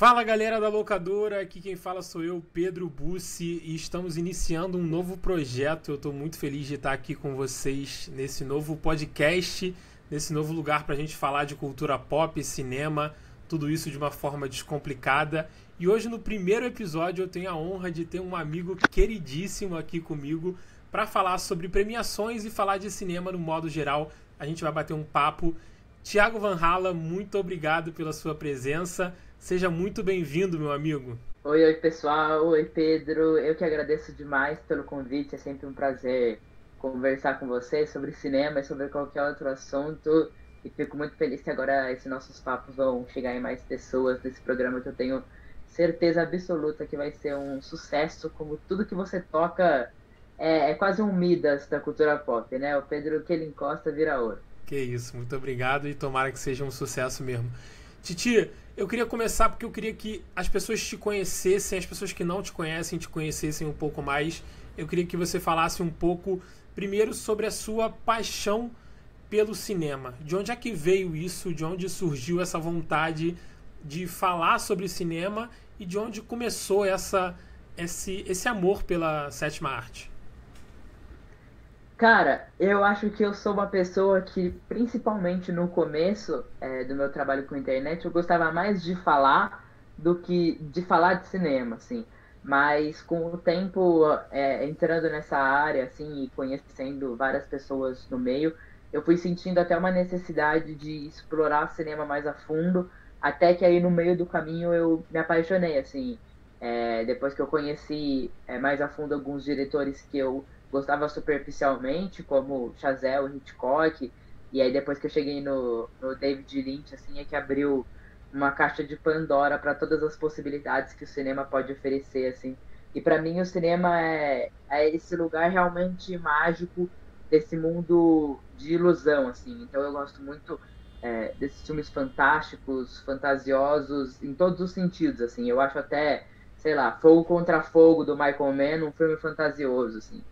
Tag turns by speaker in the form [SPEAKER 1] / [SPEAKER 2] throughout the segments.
[SPEAKER 1] Fala galera da locadora, aqui quem fala sou eu, Pedro Bussi, e estamos iniciando um novo projeto. Eu estou muito feliz de estar aqui com vocês nesse novo podcast, nesse novo lugar para a gente falar de cultura pop, cinema, tudo isso de uma forma descomplicada. E hoje no primeiro episódio eu tenho a honra de ter um amigo queridíssimo aqui comigo para falar sobre premiações e falar de cinema no modo geral. A gente vai bater um papo. Thiago Van Halla, muito obrigado pela sua presença. Seja muito bem-vindo, meu amigo.
[SPEAKER 2] Oi, pessoal. Oi, Pedro. Eu que agradeço demais pelo convite. É sempre um prazer conversar com você sobre cinema e sobre qualquer outro assunto. E fico muito feliz que agora esses nossos papos vão chegar em mais pessoas nesse programa que eu tenho certeza absoluta que vai ser um sucesso, como tudo que você toca é quase um Midas da cultura pop, né? O Pedro, que ele encosta vira ouro.
[SPEAKER 1] Que isso, muito obrigado e tomara que seja um sucesso mesmo. Titi, eu queria começar porque eu queria que as pessoas te conhecessem, as pessoas que não te conhecem te conhecessem um pouco mais. Eu queria que você falasse um pouco, primeiro, sobre a sua paixão pelo cinema. De onde é que veio isso? De onde surgiu essa vontade de falar sobre cinema e de onde começou esse amor pela sétima arte?
[SPEAKER 2] Cara, eu acho que eu sou uma pessoa que, principalmente no começo do meu trabalho com internet, eu gostava mais de falar do que de falar de cinema, assim. Mas com o tempo entrando nessa área, assim, e conhecendo várias pessoas no meio, eu fui sentindo até uma necessidade de explorar cinema mais a fundo, até que aí no meio do caminho eu me apaixonei, assim. Depois que eu conheci mais a fundo alguns diretores que eu gostava superficialmente, como Chazelle, Hitchcock, e aí depois que eu cheguei no David Lynch, assim, é que abriu uma caixa de Pandora para todas as possibilidades que o cinema pode oferecer, assim. E para mim o cinema é esse lugar realmente mágico desse mundo de ilusão, assim. Então eu gosto muito desses filmes fantásticos, fantasiosos, em todos os sentidos, assim. Eu acho até, sei lá, Fogo contra Fogo, do Michael Mann, um filme fantasioso, assim,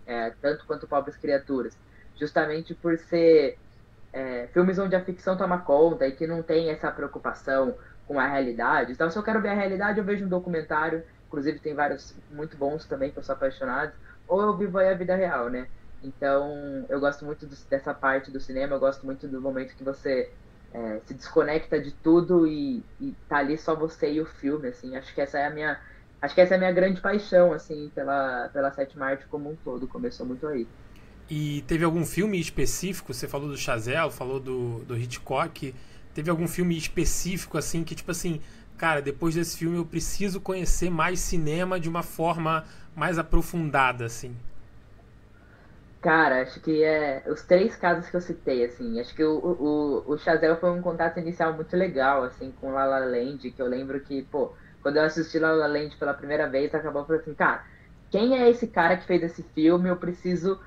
[SPEAKER 2] tanto quanto Pobres Criaturas. Justamente por ser filmes onde a ficção toma conta e que não tem essa preocupação com a realidade. Então, se eu quero ver a realidade, eu vejo um documentário, inclusive tem vários muito bons também, que eu sou apaixonado, ou eu vivo aí a vida real, né? Então, eu gosto muito dessa parte do cinema, eu gosto muito do momento que você se desconecta de tudo e tá ali só você e o filme, assim. Acho que essa é a minha grande paixão, assim, pela sétima arte como um todo. Começou muito aí.
[SPEAKER 1] E teve algum filme específico? Você falou do Chazelle, falou do Hitchcock. Teve algum filme específico, assim, que tipo assim, cara, depois desse filme eu preciso conhecer mais cinema de uma forma mais aprofundada, assim?
[SPEAKER 2] Cara, acho que os três casos que eu citei, assim. Acho que o Chazelle foi um contato inicial muito legal, assim, com La La Land, que eu lembro que, pô, quando eu assisti La La Land pela primeira vez, acabou falando assim, cara, quem é esse cara que fez esse filme? Eu preciso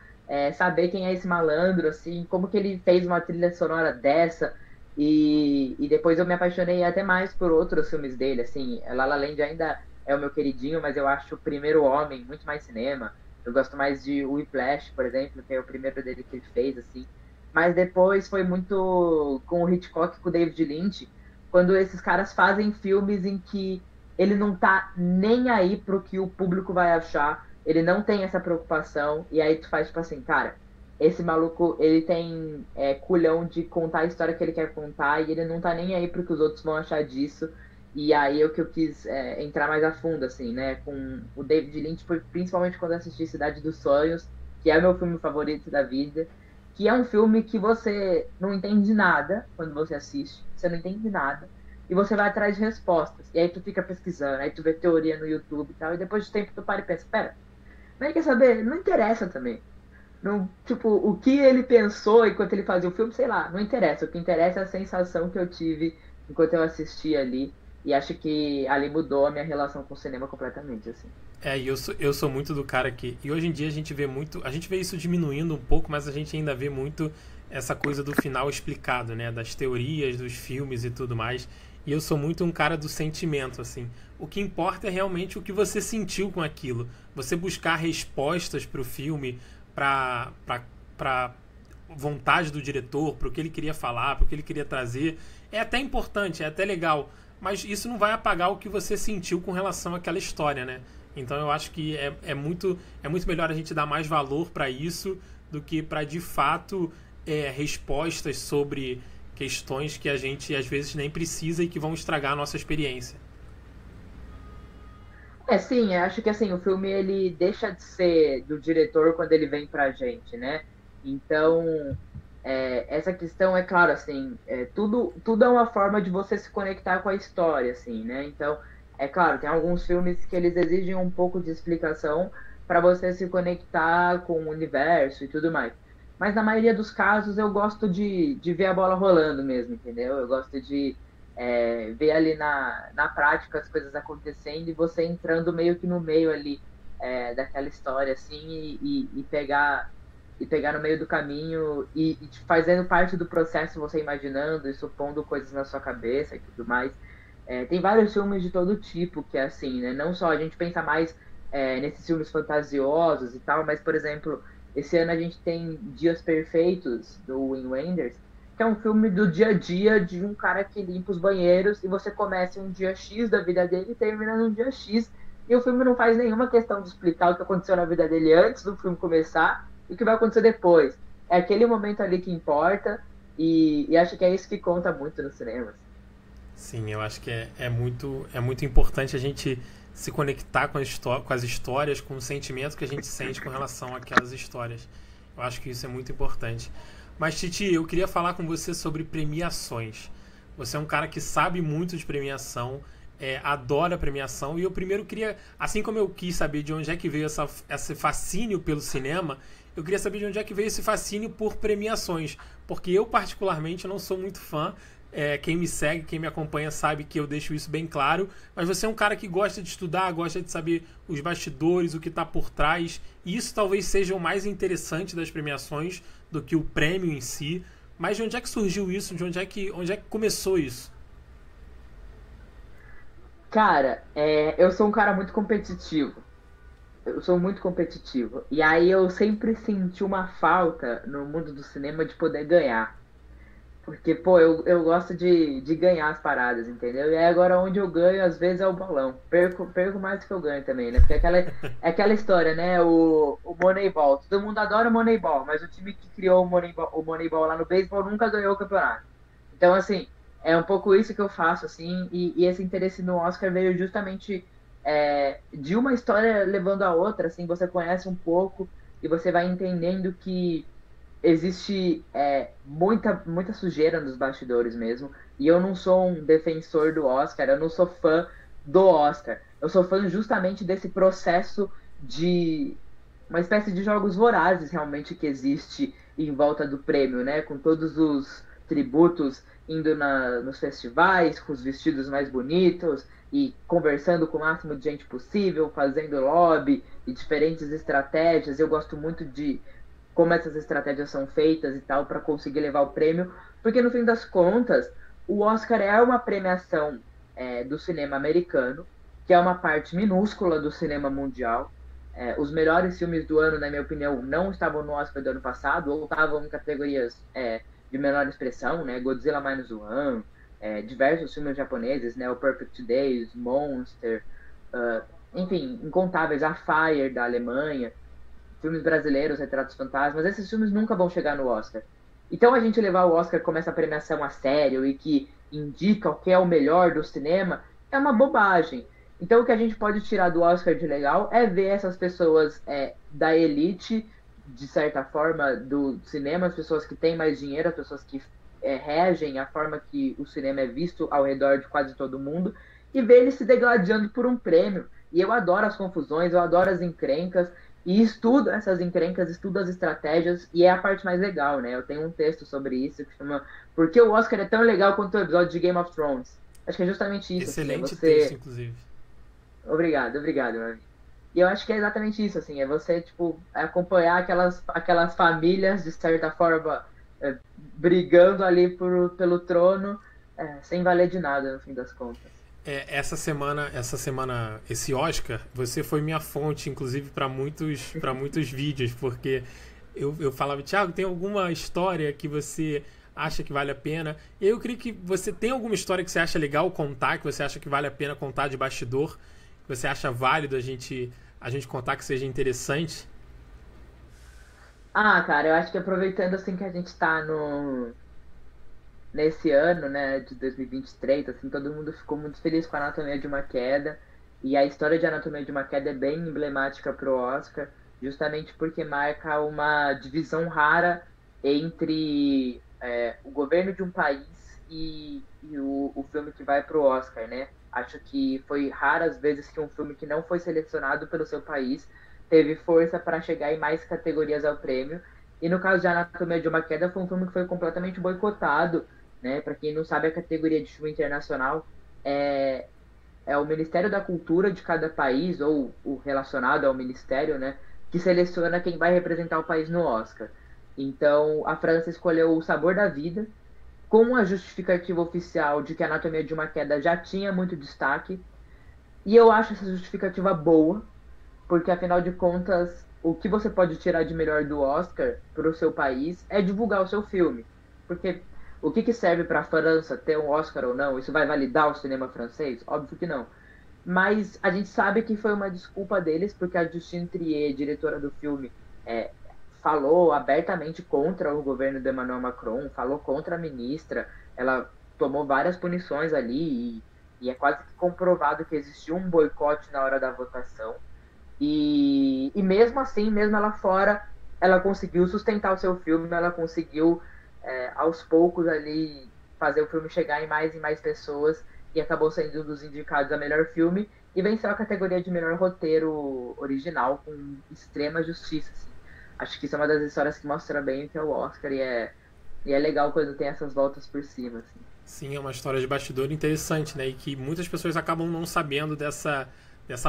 [SPEAKER 2] saber quem é esse malandro, assim, como que ele fez uma trilha sonora dessa. E depois eu me apaixonei até mais por outros filmes dele, assim. La La Land ainda é o meu queridinho, mas eu acho o Primeiro Homem muito mais cinema. Eu gosto mais de Whiplash, por exemplo, que é o primeiro dele que ele fez, assim. Mas depois foi muito com o Hitchcock e com o David Lynch, quando esses caras fazem filmes em que ele não tá nem aí pro que o público vai achar, ele não tem essa preocupação, e aí tu faz tipo assim, cara, esse maluco, ele tem culhão de contar a história que ele quer contar, e ele não tá nem aí pro que os outros vão achar disso. E aí é o que eu quis entrar mais a fundo, assim, né? Com o David Lynch, foi principalmente quando eu assisti Cidade dos Sonhos, que é meu filme favorito da vida, que é um filme que você não entende nada quando você assiste, você não entende nada, e você vai atrás de respostas. E aí tu fica pesquisando, aí tu vê teoria no YouTube e tal, e depois de tempo tu para e pensa, pera, mas quer saber? Não interessa também. Não, tipo, o que ele pensou enquanto ele fazia o filme, sei lá, não interessa. O que interessa é a sensação que eu tive enquanto eu assistia ali. E acho que ali mudou a minha relação com o cinema completamente, assim.
[SPEAKER 1] E eu sou muito do cara que... E hoje em dia a gente vê muito... A gente vê isso diminuindo um pouco, mas a gente ainda vê muito essa coisa do final explicado, né? Das teorias, dos filmes e tudo mais. E eu sou muito um cara do sentimento, assim. O que importa é realmente o que você sentiu com aquilo. Você buscar respostas pro filme, pra vontade do diretor, pro que ele queria falar, pro que ele queria trazer. É até importante, é até legal. mas isso não vai apagar o que você sentiu com relação àquela história, né? Então eu acho que é muito melhor a gente dar mais valor para isso do que para, de fato, respostas sobre questões que a gente às vezes nem precisa e que vão estragar a nossa experiência.
[SPEAKER 2] Sim, eu acho que assim, o filme ele deixa de ser do diretor quando ele vem pra gente, né? Então, essa questão é claro, assim, tudo é uma forma de você se conectar com a história, assim, né? Então, é claro, tem alguns filmes que eles exigem um pouco de explicação para você se conectar com o universo e tudo mais. Mas na maioria dos casos eu gosto de ver a bola rolando mesmo, entendeu? Eu gosto de ver ali na prática as coisas acontecendo e você entrando meio que no meio ali daquela história, assim, e pegar no meio do caminho e fazendo parte do processo, você imaginando e supondo coisas na sua cabeça e tudo mais. Tem vários filmes de todo tipo que é assim, né? Não só a gente pensa mais nesses filmes fantasiosos e tal, mas, por exemplo, esse ano a gente tem Dias Perfeitos, do Wim Wenders, que é um filme do dia a dia de um cara que limpa os banheiros e você começa um dia X da vida dele e termina num dia X. E o filme não faz nenhuma questão de explicar o que aconteceu na vida dele antes do filme começar e o que vai acontecer depois. É aquele momento ali que importa e acho que é isso que conta muito nos cinemas.
[SPEAKER 1] Sim, eu acho que é muito importante a gente se conectar com as histórias, com o sentimento que a gente sente com relação àquelas histórias. Eu acho que isso é muito importante. Mas, Titi, eu queria falar com você sobre premiações. Você é um cara que sabe muito de premiação, adora premiação, e eu primeiro queria, assim como eu quis saber de onde é que veio esse fascínio pelo cinema, eu queria saber de onde é que veio esse fascínio por premiações, porque eu, particularmente, não sou muito fã. Quem me segue, quem me acompanha sabe que eu deixo isso bem claro, mas você é um cara que gosta de estudar, gosta de saber os bastidores, o que está por trás, e isso talvez seja o mais interessante das premiações do que o prêmio em si. Mas de onde é que surgiu isso? De onde é que começou isso?
[SPEAKER 2] Cara, eu sou um cara muito competitivo. Eu sou muito competitivo. E aí eu sempre senti uma falta no mundo do cinema de poder ganhar. Porque, pô, eu gosto de ganhar as paradas, entendeu? E aí agora onde eu ganho, às vezes, é o balão. Perco mais do que eu ganho também, né? Porque é aquela história, né? O Moneyball. Todo mundo adora o Moneyball, mas o time que criou o Moneyball lá no beisebol nunca ganhou o campeonato. Então, assim, é um pouco isso que eu faço, assim, e esse interesse no Oscar veio justamente de uma história levando a outra, assim, você conhece um pouco e você vai entendendo que existe muita sujeira nos bastidores mesmo. E eu não sou um defensor do Oscar, eu não sou fã do Oscar. Eu sou fã justamente desse processo de uma espécie de jogos vorazes realmente que existe em volta do prêmio, né? Com todos os tributos indo nos festivais, com os vestidos mais bonitos e conversando com o máximo de gente possível, fazendo lobby e diferentes estratégias. Eu gosto muito de como essas estratégias são feitas e tal para conseguir levar o prêmio, porque no fim das contas o Oscar é uma premiação do cinema americano, que é uma parte minúscula do cinema mundial. Os melhores filmes do ano, na minha opinião, não estavam no Oscar do ano passado, ou estavam em categorias de menor expressão, né? Godzilla Minus One, diversos filmes japoneses, né? O Perfect Days, Monster, enfim, incontáveis, A Fire da Alemanha, filmes brasileiros, Retratos Fantasmas, esses filmes nunca vão chegar no Oscar. Então a gente levar o Oscar como essa premiação a sério e que indica o que é o melhor do cinema é uma bobagem. Então o que a gente pode tirar do Oscar de legal é ver essas pessoas da elite, de certa forma, do cinema, as pessoas que têm mais dinheiro, as pessoas que regem a forma que o cinema é visto ao redor de quase todo mundo, e ver eles se degladiando por um prêmio. E eu adoro as confusões, eu adoro as encrencas, e estudo essas encrencas, estudo as estratégias, e é a parte mais legal, né? Eu tenho um texto sobre isso que chama Por que o Oscar é tão legal quanto o episódio de Game of Thrones? Acho que é justamente isso.
[SPEAKER 1] Excelente
[SPEAKER 2] assim,
[SPEAKER 1] texto, inclusive.
[SPEAKER 2] Obrigado, meu amigo. E eu acho que é exatamente isso, assim, é você, tipo, acompanhar aquelas famílias, de certa forma, brigando ali pelo trono, sem valer de nada, no fim das contas.
[SPEAKER 1] Essa semana, esse Oscar, você foi minha fonte, inclusive, para muitos vídeos, porque eu falava, Thiago, tem alguma história que você acha que vale a pena. E eu queria que você tem alguma história que você acha legal contar, que você acha que vale a pena contar de bastidor, que você acha válido a gente contar, que seja interessante?
[SPEAKER 2] Ah, cara, eu acho que aproveitando assim que a gente tá no nesse ano, né, de 2023, assim, todo mundo ficou muito feliz com a Anatomia de uma Queda. E a história de Anatomia de uma Queda é bem emblemática pro Oscar, justamente porque marca uma divisão rara entre o governo de um país e o filme que vai pro Oscar, né? Acho que foi raras vezes que um filme que não foi selecionado pelo seu país teve força para chegar em mais categorias ao prêmio. E no caso de Anatomia de uma Queda, foi um filme que foi completamente boicotado, né? Para quem não sabe, a categoria de filme internacional é, é o Ministério da Cultura de cada país, ou o relacionado ao ministério, né? Que seleciona quem vai representar o país no Oscar. Então, a França escolheu O Sabor da Vida, com a justificativa oficial de que a Anatomia de uma Queda já tinha muito destaque. E eu acho essa justificativa boa, porque afinal de contas, o que você pode tirar de melhor do Oscar para o seu país é divulgar o seu filme. Porque o que, que serve para a França ter um Oscar ou não? Isso vai validar o cinema francês? Óbvio que não. Mas a gente sabe que foi uma desculpa deles, porque a Justine Triet, diretora do filme, é, falou abertamente contra o governo de Emmanuel Macron, falou contra a ministra, ela tomou várias punições ali e é quase que comprovado que existiu um boicote na hora da votação. E mesmo assim, mesmo ela fora, ela conseguiu sustentar o seu filme, ela conseguiu, aos poucos ali, fazer o filme chegar em mais pessoas e acabou sendo um dos indicados a melhor filme e venceu a categoria de melhor roteiro original com extrema justiça. Assim. Acho que isso é uma das histórias que mostra bem o que é o Oscar e é legal quando tem essas voltas por cima. Assim.
[SPEAKER 1] Sim, é uma história de bastidor interessante, né? E que muitas pessoas acabam não sabendo dessa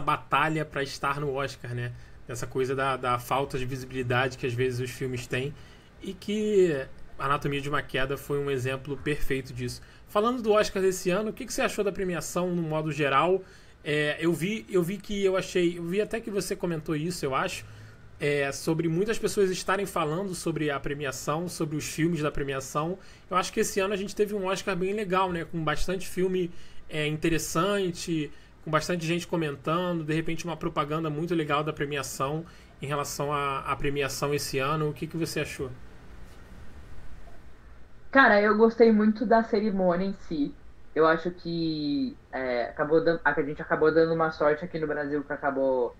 [SPEAKER 1] batalha para estar no Oscar, né? Dessa coisa da falta de visibilidade que às vezes os filmes têm e que Anatomia de uma Queda foi um exemplo perfeito disso. Falando do Oscar desse ano, o que você achou da premiação no modo geral? Eu vi até que você comentou isso, eu acho, sobre muitas pessoas estarem falando sobre a premiação, sobre os filmes da premiação. Eu acho que esse ano a gente teve um Oscar bem legal, né? Com bastante filme interessante, com bastante gente comentando, de repente uma propaganda muito legal da premiação em relação à premiação esse ano. O que você achou?
[SPEAKER 2] Cara, eu gostei muito da cerimônia em si. Eu acho que a gente acabou dando uma sorte aqui no Brasil que acabou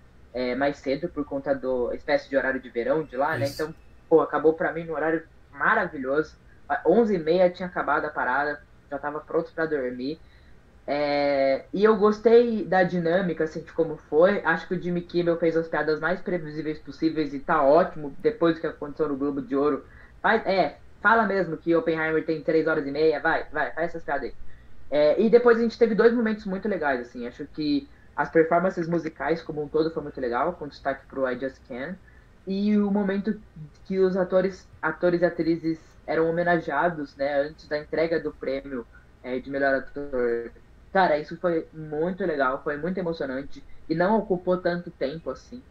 [SPEAKER 2] mais cedo por conta do espécie de horário de verão de lá, né?
[SPEAKER 1] Isso.
[SPEAKER 2] Então, pô, acabou pra mim no horário maravilhoso. 11h30 tinha acabado a parada, já tava pronto pra dormir. E eu gostei da dinâmica, assim, de como foi. Acho que o Jimmy Kimmel fez as piadas mais previsíveis possíveis e tá ótimo depois do que aconteceu no Globo de Ouro. Fala mesmo que Oppenheimer tem 3h30, vai, faz essas piadas aí. E depois a gente teve dois momentos muito legais, assim. Acho que as performances musicais como um todo foi muito legal, com destaque pro I Just Can. E o momento que os atores e atrizes eram homenageados, né, antes da entrega do prêmio de melhor ator. Cara, isso foi muito legal, foi muito emocionante e não ocupou tanto tempo assim.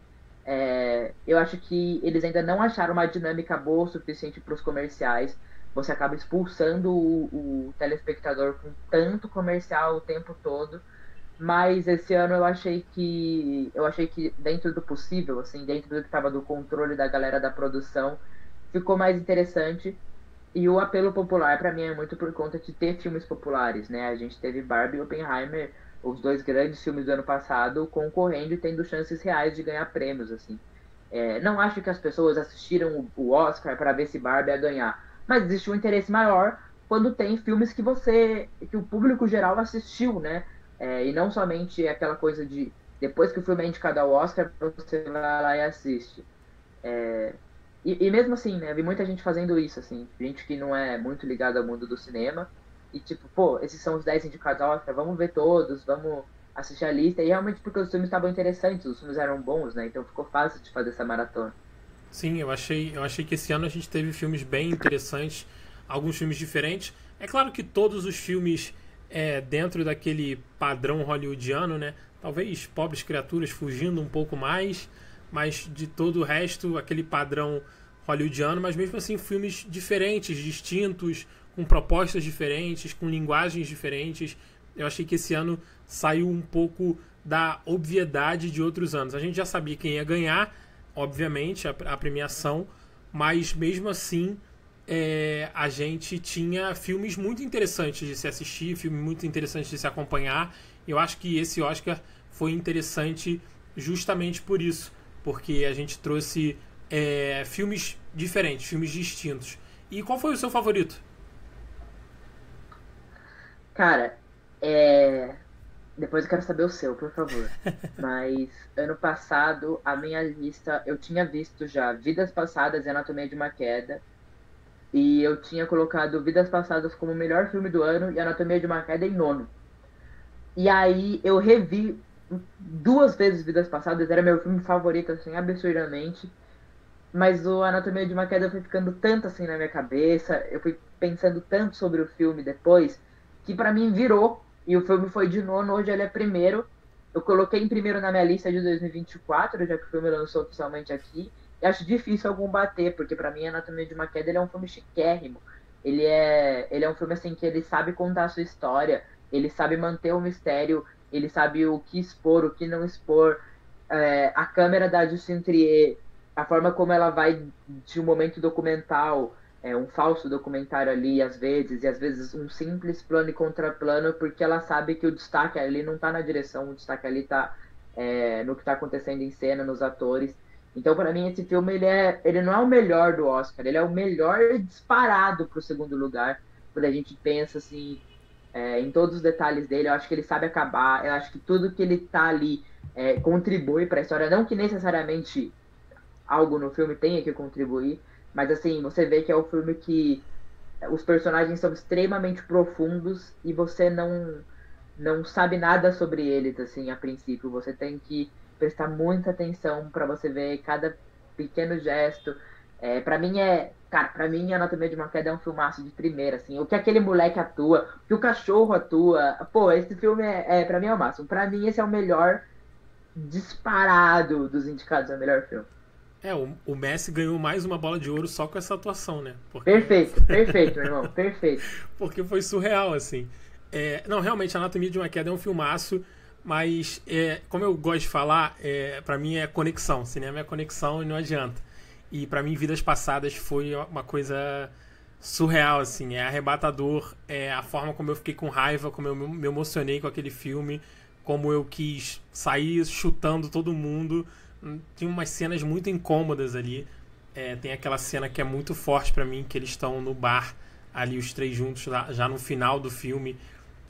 [SPEAKER 2] Eu acho que eles ainda não acharam uma dinâmica boa o suficiente para os comerciais. Você acaba expulsando o telespectador com tanto comercial o tempo todo. Mas esse ano eu achei que dentro do possível, assim, dentro do que estava do controle da galera da produção, ficou mais interessante. E o apelo popular para mim é muito por conta de ter filmes populares, né? A gente teve Barbie e Oppenheimer, os dois grandes filmes do ano passado, concorrendo e tendo chances reais de ganhar prêmios, assim. Não acho que as pessoas assistiram o Oscar para ver se Barbie ia ganhar, mas existe um interesse maior quando tem filmes que o público geral assistiu, né? E não somente aquela coisa de depois que o filme é indicado ao Oscar, você vai lá e assiste. É, e mesmo assim, né, vi muita gente fazendo isso, assim, gente que não é muito ligada ao mundo do cinema, e tipo, pô, esses são os 10 indicados ao Oscar, vamos ver todos, vamos assistir a lista, e realmente porque os filmes estavam interessantes, os filmes eram bons, né, então ficou fácil de fazer essa maratona.
[SPEAKER 1] Sim, eu achei que esse ano a gente teve filmes bem interessantes, alguns filmes diferentes. É claro que todos os filmes dentro daquele padrão hollywoodiano, né? Talvez Pobres Criaturas fugindo um pouco mais, mas de todo o resto, aquele padrão hollywoodiano, mas mesmo assim filmes diferentes, distintos, com propostas diferentes, com linguagens diferentes. Eu achei que esse ano saiu um pouco da obviedade de outros anos. A gente já sabia quem ia ganhar, obviamente, a premiação, mas mesmo assim a gente tinha filmes muito interessantes de se assistir, filmes muito interessantes de se acompanhar. Eu acho que esse Oscar foi interessante justamente por isso, porque a gente trouxe filmes diferentes, filmes distintos. E qual foi o seu favorito?
[SPEAKER 2] Cara, depois eu quero saber o seu, por favor. Mas ano passado, a minha lista, eu tinha visto já Vidas Passadas e Anatomia de uma Queda. E eu tinha colocado Vidas Passadas como o melhor filme do ano e Anatomia de uma Queda em nono. E aí eu revi 2 vezes Vidas Passadas, era meu filme favorito, assim, absurdamente. Mas o Anatomia de uma Queda foi ficando tanto assim na minha cabeça, eu fui pensando tanto sobre o filme depois, que pra mim virou. E o filme foi de nono, hoje ele é primeiro. Eu coloquei em primeiro na minha lista de 2024, já que o filme lançou oficialmente aqui. E acho difícil algum bater, porque pra mim Anatomia de uma Queda ele é um filme chiquérrimo. Ele é um filme assim que ele sabe contar a sua história, ele sabe manter o mistério, ele sabe o que expor, o que não expor. A câmera da Justine Trier, a forma como ela vai de um momento documental, um falso documentário ali, às vezes, e às vezes um simples plano e contraplano, porque ela sabe que o destaque ali não está na direção, o destaque ali está no que está acontecendo em cena, nos atores. Então, para mim, esse filme ele não é o melhor do Oscar, ele é o melhor disparado para o segundo lugar, quando a gente pensa assim, em todos os detalhes dele. Eu acho que ele sabe acabar, eu acho que tudo que ele tá ali contribui para a história, não que necessariamente algo no filme tenha que contribuir, mas assim, você vê que é um filme que os personagens são extremamente profundos e você não sabe nada sobre eles, assim, a princípio. Você tem que prestar muita atenção para você ver cada pequeno gesto. Pra mim, Anatomia de uma Queda é um filmaço de primeira, assim. O que aquele moleque atua, o que o cachorro atua. Pô, esse filme pra mim é o máximo. Pra mim, esse é o melhor disparado dos indicados ao melhor filme.
[SPEAKER 1] O Messi ganhou mais uma bola de ouro só com essa atuação, né?
[SPEAKER 2] Perfeito, meu irmão, perfeito.
[SPEAKER 1] Porque foi surreal, assim. Não, realmente, Anatomia de uma Queda é um filmaço, mas, como eu gosto de falar, pra mim é conexão. Cinema é conexão e não adianta. E pra mim, Vidas Passadas foi uma coisa surreal, assim. É arrebatador, a forma como eu fiquei com raiva, como eu me emocionei com aquele filme, como eu quis sair chutando todo mundo. Tem umas cenas muito incômodas ali. Tem aquela cena que é muito forte pra mim, que eles estão no bar ali, os três juntos, já no final do filme,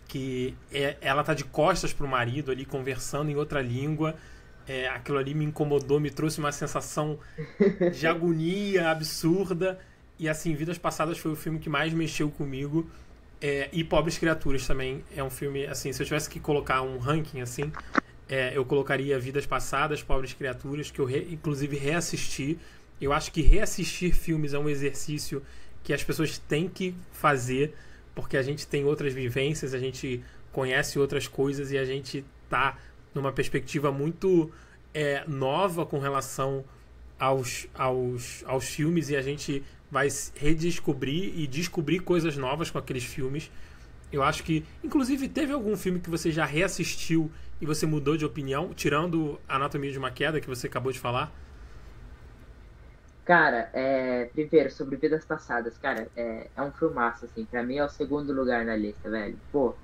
[SPEAKER 1] que ela tá de costas pro marido ali, conversando em outra língua. Aquilo ali me incomodou, me trouxe uma sensação de agonia absurda. E assim, Vidas Passadas foi o filme que mais mexeu comigo. E Pobres Criaturas também é um filme, assim, se eu tivesse que colocar um ranking, assim, eu colocaria Vidas Passadas, Pobres Criaturas, que eu inclusive reassisti. Eu acho que reassistir filmes é um exercício que as pessoas têm que fazer, porque a gente tem outras vivências, a gente conhece outras coisas e a gente tá numa perspectiva muito nova com relação aos filmes, e a gente vai redescobrir e descobrir coisas novas com aqueles filmes. Eu acho que, inclusive, teve algum filme que você já reassistiu e você mudou de opinião, tirando Anatomia de uma Queda, que você acabou de falar?
[SPEAKER 2] Cara, primeiro, sobre Vidas Passadas, cara, é um filmaço, assim, pra mim é o segundo lugar na lista, velho. Pô,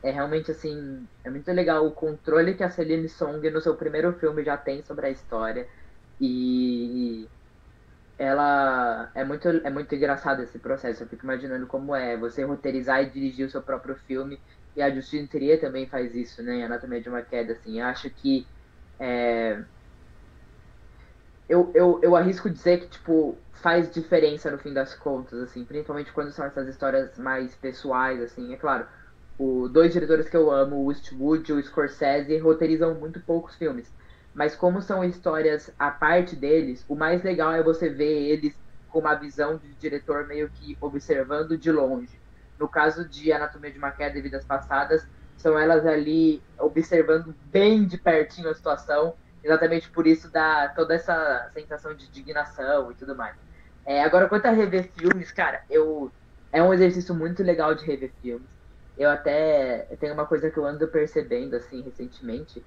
[SPEAKER 2] realmente, assim, é muito legal o controle que a Celine Song no seu primeiro filme já tem sobre a história. E ela é muito engraçado esse processo. Eu fico imaginando como é você roteirizar e dirigir o seu próprio filme. E a Justine Trier também faz isso, né? Em Anatomia de uma Queda, assim. Eu acho que eu arrisco dizer que, tipo, faz diferença no fim das contas, assim, principalmente quando são essas histórias mais pessoais, assim. É claro, os dois diretores que eu amo, o Eastwood e o Scorsese, roteirizam muito poucos filmes. Mas como são histórias à parte deles, o mais legal é você ver eles com uma visão de diretor meio que observando de longe. No caso de Anatomia de uma Queda e Vidas Passadas, são elas ali observando bem de pertinho a situação. Exatamente por isso dá toda essa sensação de indignação e tudo mais. Agora, quanto a rever filmes, cara, é um exercício muito legal de rever filmes. Eu tenho uma coisa que eu ando percebendo, assim, recentemente,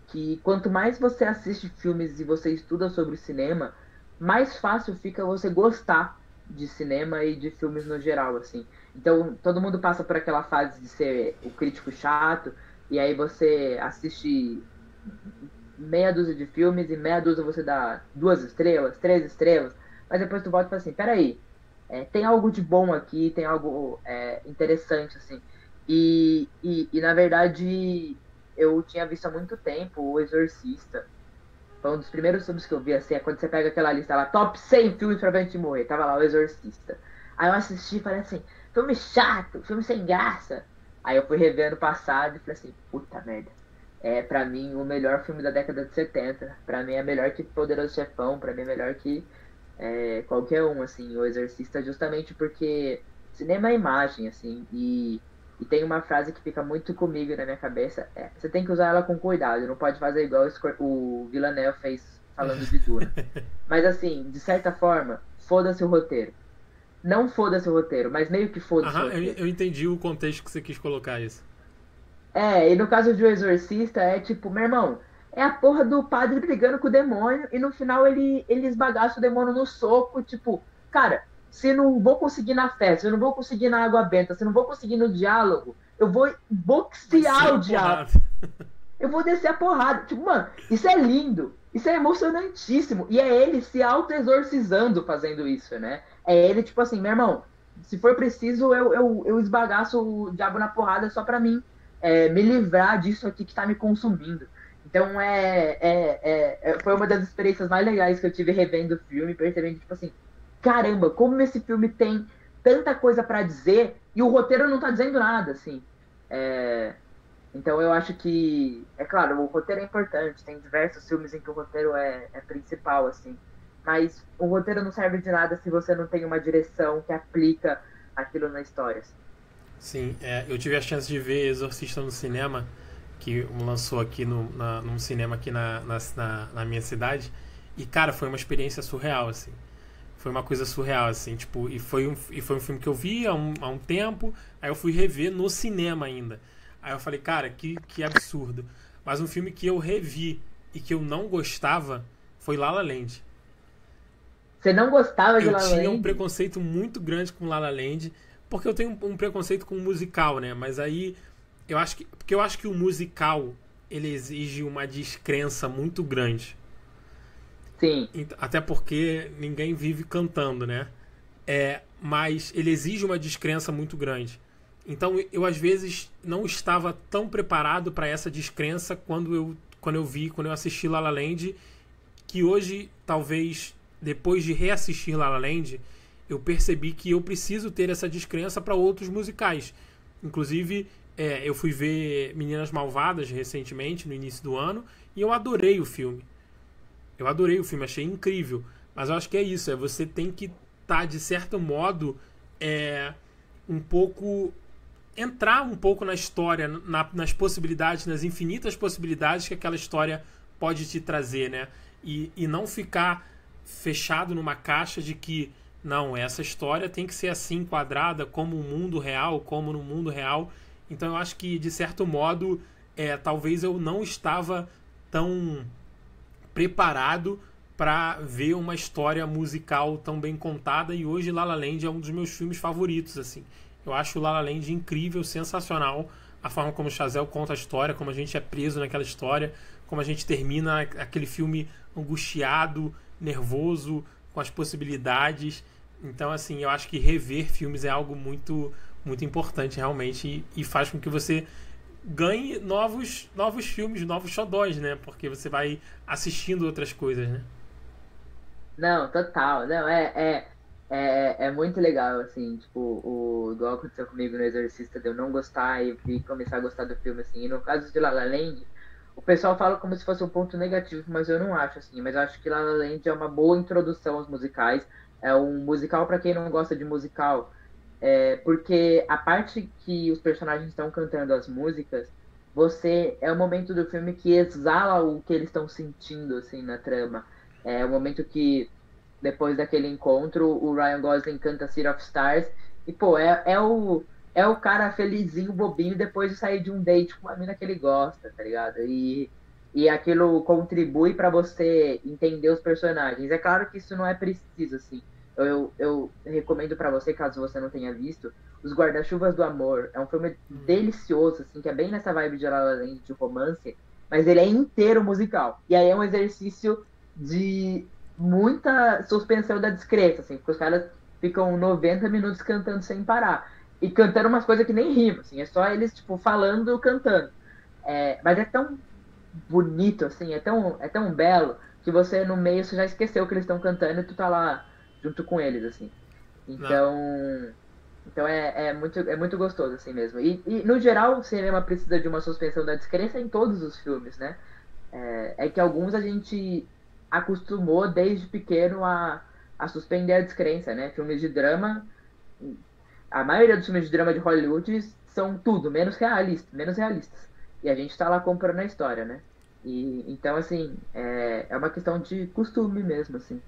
[SPEAKER 2] que quanto mais você assiste filmes e você estuda sobre cinema, mais fácil fica você gostar de cinema e de filmes no geral, assim. Então, todo mundo passa por aquela fase de ser o crítico chato, e aí você assiste meia dúzia de filmes e meia dúzia você dá 2 estrelas, 3 estrelas, mas depois tu volta e fala assim, peraí, tem algo de bom aqui, tem algo interessante, assim. E, na verdade, eu tinha visto há muito tempo O Exorcista. Foi um dos primeiros filmes que eu vi, assim, é quando você pega aquela lista lá, top 100 filmes pra ver antes de morrer. Tava lá, O Exorcista. Aí eu assisti e falei assim, filme chato, filme sem graça. Aí eu fui rever ano passado e falei assim, puta merda. É, pra mim, o melhor filme da década de 70. Pra mim é melhor que Poderoso Chefão, pra mim é melhor que qualquer um, assim, O Exorcista, justamente porque cinema é imagem, assim, e tem uma frase que fica muito comigo na minha cabeça, você tem que usar ela com cuidado, não pode fazer igual o Villeneuve fez falando de Duna. Mas assim, de certa forma, foda-se o roteiro. Não foda-se o roteiro, mas meio que foda-se o
[SPEAKER 1] Aham,
[SPEAKER 2] roteiro.
[SPEAKER 1] eu entendi o contexto que você quis colocar isso.
[SPEAKER 2] E no caso de O Exorcista, é tipo, meu irmão, é a porra do padre brigando com o demônio e no final ele esbagaça o demônio no soco, tipo, cara, se não vou conseguir na festa, se não vou conseguir na água benta, se não vou conseguir no diálogo, eu vou
[SPEAKER 1] Vai ser
[SPEAKER 2] boxear o
[SPEAKER 1] uma
[SPEAKER 2] diabo.
[SPEAKER 1] porrada.
[SPEAKER 2] Eu vou descer a porrada. Tipo, mano, isso é lindo. Isso é emocionantíssimo. E é ele se auto-exorcizando fazendo isso, né? É ele, tipo assim, meu irmão, se for preciso, eu esbagaço o diabo na porrada só pra mim me livrar disso aqui que tá me consumindo. Então, foi uma das experiências mais legais que eu tive revendo o filme, percebendo, tipo assim, caramba, como esse filme tem tanta coisa pra dizer e o roteiro não tá dizendo nada, assim. É, então eu acho que, é claro, o roteiro é importante, tem diversos filmes em que o roteiro é principal, assim. Mas o roteiro não serve de nada se você não tem uma direção que aplica aquilo na história. Assim.
[SPEAKER 1] Sim, eu tive a chance de ver Exorcista no cinema, que lançou aqui num cinema aqui na minha cidade. E, cara, foi uma experiência surreal, assim. Foi uma coisa surreal, assim, tipo, e foi um filme que eu vi há um tempo, aí eu fui rever no cinema ainda. Aí eu falei, cara, que absurdo. Mas um filme que eu revi e que eu não gostava foi La La Land.
[SPEAKER 2] Você não gostava de
[SPEAKER 1] Eu
[SPEAKER 2] La La
[SPEAKER 1] tinha um
[SPEAKER 2] Land?
[SPEAKER 1] preconceito muito grande com La La Land, porque eu tenho um preconceito com musical, né? Mas aí porque eu acho que o musical ele exige uma descrença muito grande.
[SPEAKER 2] Sim,
[SPEAKER 1] Até porque ninguém vive cantando, né? Mas ele exige uma descrença muito grande. Então eu às vezes não estava tão preparado para essa descrença quando eu assisti La La Land, que hoje talvez depois de reassistir La La Land, eu percebi que eu preciso ter essa descrença para outros musicais. Inclusive, eu fui ver Meninas Malvadas recentemente, no início do ano, e eu adorei o filme. Eu adorei o filme, achei incrível. Mas eu acho que é isso, você tem que estar, de certo modo, um pouco entrar um pouco na história, nas possibilidades, nas infinitas possibilidades que aquela história pode te trazer, né? E não ficar fechado numa caixa de que não, essa história tem que ser assim enquadrada como o mundo real, como no mundo real. Então eu acho que, de certo modo, talvez eu não estava tão preparado para ver uma história musical tão bem contada, e hoje La La Land é um dos meus filmes favoritos, assim. Eu acho o La La Land incrível, sensacional, a forma como o Chazelle conta a história, como a gente é preso naquela história, como a gente termina aquele filme angustiado, nervoso, com as possibilidades. Então, assim, eu acho que rever filmes é algo muito, muito importante, realmente, e faz com que você ganhe novos filmes, novos xodós, né? Porque você vai assistindo outras coisas, né?
[SPEAKER 2] não, total. Não, é muito legal, assim, tipo, igual aconteceu comigo no Exorcista, de eu não gostar e começar a gostar do filme, assim. E no caso de La La Land, o pessoal fala como se fosse um ponto negativo, mas eu não acho, assim. Mas eu acho que La La Land é uma boa introdução aos musicais. É um musical para quem não gosta de musical. Porque a parte que os personagens estão cantando as músicas, é o momento do filme que exala o que eles estão sentindo, assim, na trama. É o momento que depois daquele encontro, o Ryan Gosling canta City of Stars E, pô, é o cara felizinho, bobinho, depois de sair de um date com uma mina que ele gosta, tá ligado? E aquilo contribui pra você entender os personagens. É claro que isso não é preciso, assim. Eu recomendo pra você, caso você não tenha visto, Os Guarda-Chuvas do Amor. É um filme delicioso, assim, que é bem nessa vibe de La La Land, de romance, mas ele é inteiro musical. E aí é um exercício de muita suspensão da descrença, assim, porque os caras ficam 90 minutos cantando sem parar. E cantando umas coisas que nem rimam, assim, é só eles, tipo, falando, cantando. Mas é tão bonito, assim, é tão belo, que você no meio você já esqueceu que eles estão cantando e tu tá lá junto com eles, assim.
[SPEAKER 1] Não.
[SPEAKER 2] Então é muito gostoso, assim mesmo. E no geral, o cinema precisa de uma suspensão da descrença em todos os filmes, né? É que alguns a gente acostumou desde pequeno a suspender a descrença, né? Filmes de drama, a maioria dos filmes de drama de Hollywood são tudo menos realistas. E a gente tá lá comprando a história, né? E então assim, é uma questão de costume mesmo, assim.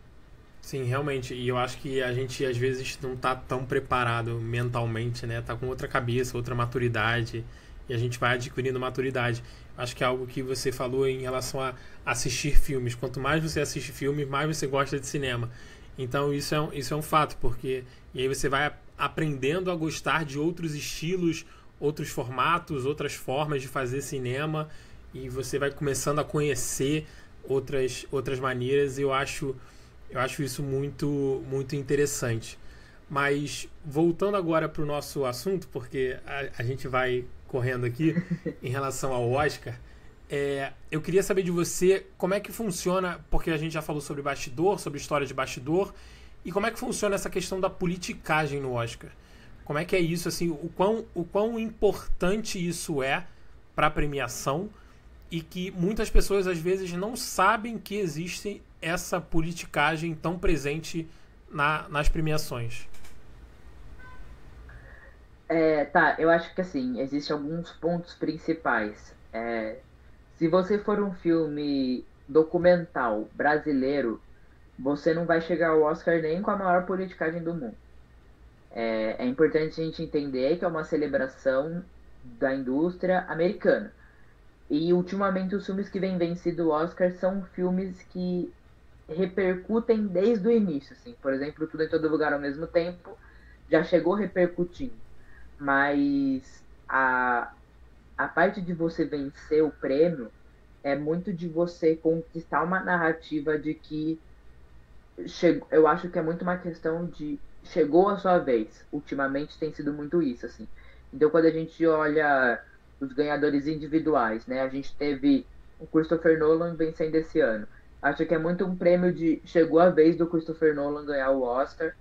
[SPEAKER 1] Sim, realmente. E eu acho que a gente às vezes não tá tão preparado mentalmente, né? Tá com outra cabeça, outra maturidade. E a gente vai adquirindo maturidade. Acho que é algo que você falou em relação a assistir filmes. Quanto mais você assiste filmes, mais você gosta de cinema. Então isso é um fato, porque e aí você vai aprendendo a gostar de outros estilos, outros formatos, outras formas de fazer cinema. E você vai começando a conhecer outras maneiras. E eu acho isso muito interessante. Mas voltando agora para o nosso assunto, porque a gente vai correndo aqui em relação ao Oscar, eu queria saber de você como é que funciona, porque a gente já falou sobre bastidor, sobre história de bastidor, e como é que funciona essa questão da politicagem no Oscar. Como é que é isso, assim, o quão importante isso é para a premiação e que muitas pessoas às vezes não sabem que existe essa politicagem tão presente nas premiações.
[SPEAKER 2] Tá, eu acho que assim, existem alguns pontos principais. Se você for um filme documental brasileiro, você não vai chegar ao Oscar nem com a maior politicagem do mundo. É importante a gente entender que é uma celebração da indústria americana. E ultimamente os filmes que vêm vencido o Oscar são filmes que repercutem desde o início, assim. Por exemplo, Tudo em Todo Lugar ao Mesmo Tempo já chegou repercutindo. Mas a parte de você vencer o prêmio é muito de você conquistar uma narrativa de que eu acho que é muito uma questão de chegou a sua vez. Ultimamente tem sido muito isso, assim. Então quando a gente olha os ganhadores individuais, né? A gente teve o Christopher Nolan vencendo esse ano. Acho que é muito um prêmio de chegou a vez do Christopher Nolan ganhar o Oscar.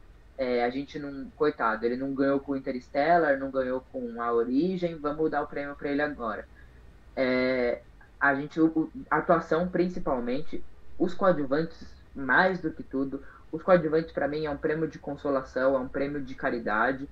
[SPEAKER 2] A gente não, coitado, ele não ganhou com Interstellar, não ganhou com A Origem, vamos dar o prêmio para ele agora. A gente, a atuação principalmente, os coadjuvantes mais do que tudo, os coadjuvantes para mim é um prêmio de consolação, é um prêmio de caridade,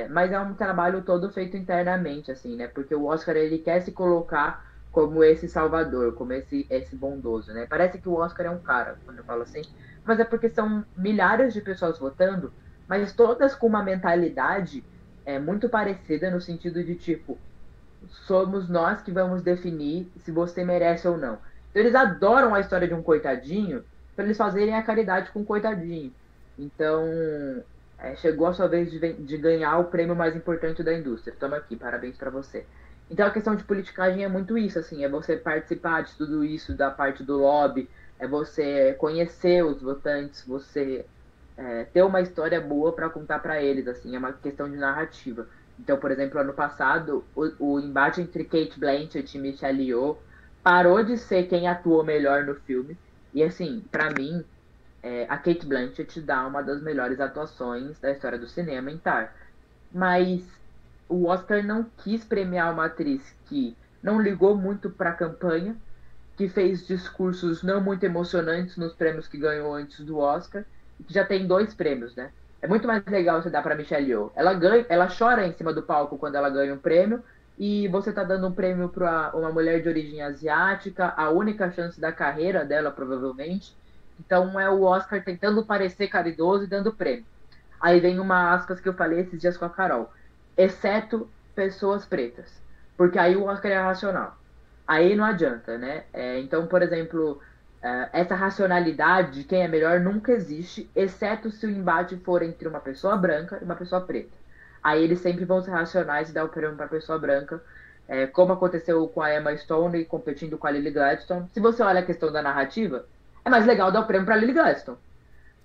[SPEAKER 2] mas é um trabalho todo feito internamente, assim, né? Porque o Oscar ele quer se colocar como esse salvador, como esse bondoso, né? Parece que o Oscar é um cara, quando eu falo assim, mas é porque são milhares de pessoas votando, mas todas com uma mentalidade muito parecida no sentido de tipo, somos nós que vamos definir se você merece ou não. Então, eles adoram a história de um coitadinho para eles fazerem a caridade com o coitadinho. Então, chegou a sua vez de ganhar o prêmio mais importante da indústria. Toma aqui, parabéns para você. Então, a questão de politicagem é muito isso, assim, é você participar de tudo isso, da parte do lobby, é você conhecer os votantes, você ter uma história boa para contar para eles, assim, é uma questão de narrativa. Então, por exemplo, ano passado, o embate entre Kate Blanchett e Michelle Yeoh parou de ser quem atuou melhor no filme. E, assim, para mim, a Kate Blanchett dá uma das melhores atuações da história do cinema em Tar. Mas o Oscar não quis premiar uma atriz que não ligou muito para a campanha, que fez discursos não muito emocionantes nos prêmios que ganhou antes do Oscar, e que já tem 2 prêmios, né? É muito mais legal você dar para Michelle Yeoh. Ela chora em cima do palco quando ela ganha um prêmio, e você tá dando um prêmio para uma mulher de origem asiática, a única chance da carreira dela, provavelmente. Então é o Oscar tentando parecer caridoso e dando prêmio. Aí vem uma aspas que eu falei esses dias com a Carol. Exceto pessoas pretas. Porque aí o Oscar é racional. Aí não adianta, né? Então, por exemplo, essa racionalidade de quem é melhor nunca existe, exceto se o embate for entre uma pessoa branca e uma pessoa preta. Aí eles sempre vão ser racionais e dar o prêmio para a pessoa branca, como aconteceu com a Emma Stone competindo com a Lily Gladstone. Se você olha a questão da narrativa, é mais legal dar o prêmio para Lily Gladstone.